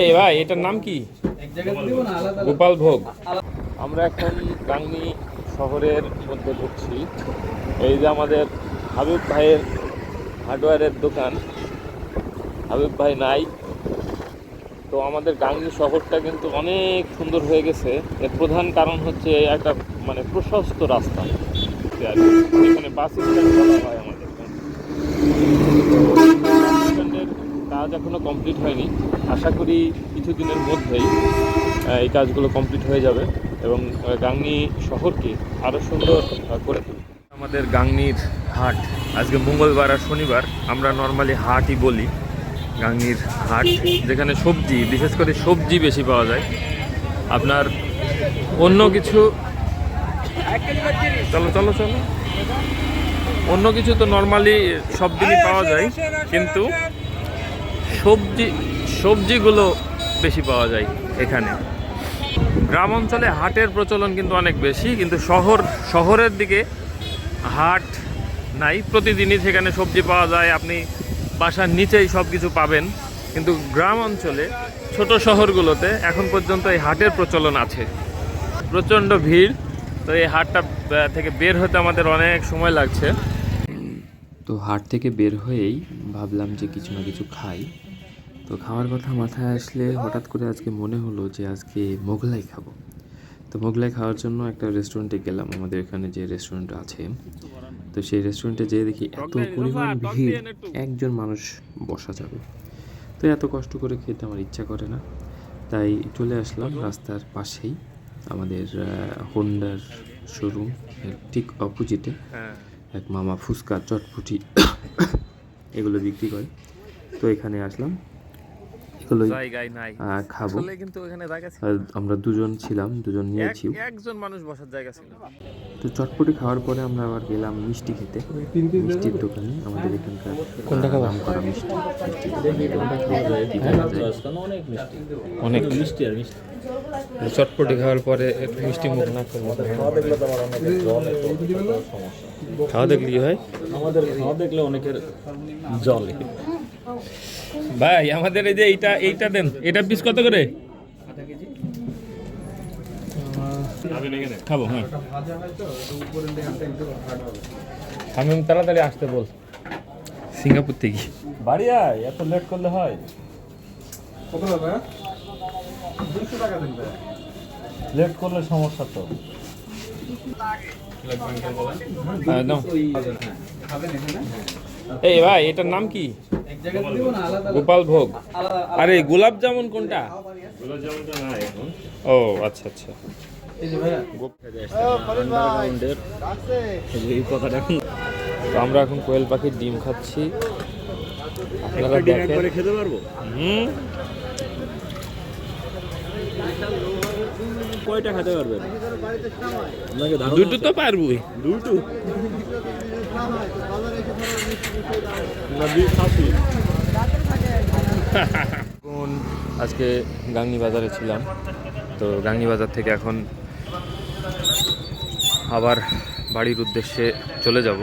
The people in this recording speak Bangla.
এই ভাই, এটার নাম কি? গোপাল ভোগ। আমরা এখন গাংনী শহরের মধ্যে ঢুকছি। এই যে আমাদের হাবিব ভাইয়ের হার্ডওয়্যারের দোকান, হাবিব ভাই নাই। তো আমাদের গাংনী শহরটা কিন্তু অনেক সুন্দর হয়ে গেছে। এর প্রধান কারণ হচ্ছে একটা মানে প্রশস্ত রাস্তা, এখানে বাস স্ট্যান্ড বলা হয় আমাদের। স্ট্যান্ডের কাজ এখনো কমপ্লিট হয়নি, আশা করি কিছুদিনের মধ্যেই এই কাজগুলো কমপ্লিট হয়ে যাবে এবং গাংনী শহরকে আরও সুন্দর করে তুলবে। আমাদের গাংনীর হাট, আজকে মঙ্গলবার আর শনিবার আমরা নর্মালি হাটই বলি। গাংনীর হাট, যেখানে সবজি, বিশেষ করে সবজি বেশি পাওয়া যায়। আপনার অন্য কিছু, চলো চলো চলো, অন্য কিছু তো নর্মালি সব দিনই পাওয়া যায়, কিন্তু সবজিগুলো বেশি পাওয়া যায় এখানে। গ্রাম অঞ্চলে হাটের প্রচলন কিন্তু অনেক বেশি, কিন্তু শহরের দিকে হাট নাই। প্রতিদিনই সেখানে সবজি পাওয়া যায়, আপনি বাসার নিচেই সব কিছু পাবেন। কিন্তু গ্রাম অঞ্চলে ছোট শহরগুলোতে এখন পর্যন্ত এই হাটের প্রচলন আছে। প্রচণ্ড ভিড়, তো এই হাটটা থেকে বের হতে আমাদের অনেক সময় লাগছে। তো হাট থেকে বের হয়েই ভাবলাম যে কিছু না কিছু খাই। তো খাওয়ার কথা মাথায় আসলে হঠাৎ করে আজকে মনে হলো যে আজকে মোগলাই খাবো। তো মোগলাই খাওয়ার জন্য একটা রেস্টুরেন্টে গেলাম, আমাদের এখানে যে রেস্টুরেন্ট আছে। তো সেই রেস্টুরেন্টে যেয়ে দেখি এত পরিমাণ ভিড়, একজন মানুষ বসা যাবে। তো এত কষ্ট করে খেতে আমার ইচ্ছা করে না, তাই চলে আসলাম রাস্তার পাশেই আমাদের হোন্ডার শোরুম ঠিক অপোজিটে এক মামা ফুচকা, চটপুটি এগুলো বিক্রি করে। তো এখানে আসলাম, এগুলো খাবো। আমরা দুজন ছিলাম, দুজন নিয়েছি, একজন মানুষ বসার জায়গা ছিল। তো চটপটি খাওয়ার পরে আমরা আবার গেলাম মিষ্টি খেতে, মিষ্টির দোকানে। আমাদের এখানকার নাম করা মিষ্টি, অনেক মিষ্টি। আর মিষ্টি চটপটি খাওয়ার পরে একটু মিষ্টি মুখ না করলে খাওয়া দেখলে কি হয়? আমাদের খাওয়া দেখলে অনেকের জলে। ভাই আমাদের এই যে এইটা দেন, এটা পিস কত করে? খাবো, হ্যাঁ। আমি তাড়াতাড়ি আসতে বল, সিঙ্গাপুর থেকে। বাড়ি আয়, এত লেট করলে হয়? কত টাকা? 200 টাকা দেন ভাই। লেট করলে সমস্যা তো। এই ভাই, এটার নাম কি? গোপাল ভোগ। আরে গোলাপ জামুন কোনটা? ও আচ্ছা আচ্ছা। তো আমরা এখন কোয়েল পাখির ডিম খাচ্ছি। আপনারা দেখেন, খেতে পারবো? কয়টা খেতে পারবেন? দুটো তো পারবই। দুটো আজকে গাংনী বাজারে ছিলাম, তো গাংনী বাজার থেকে এখন আবার বাড়ির উদ্দেশ্যে চলে যাব।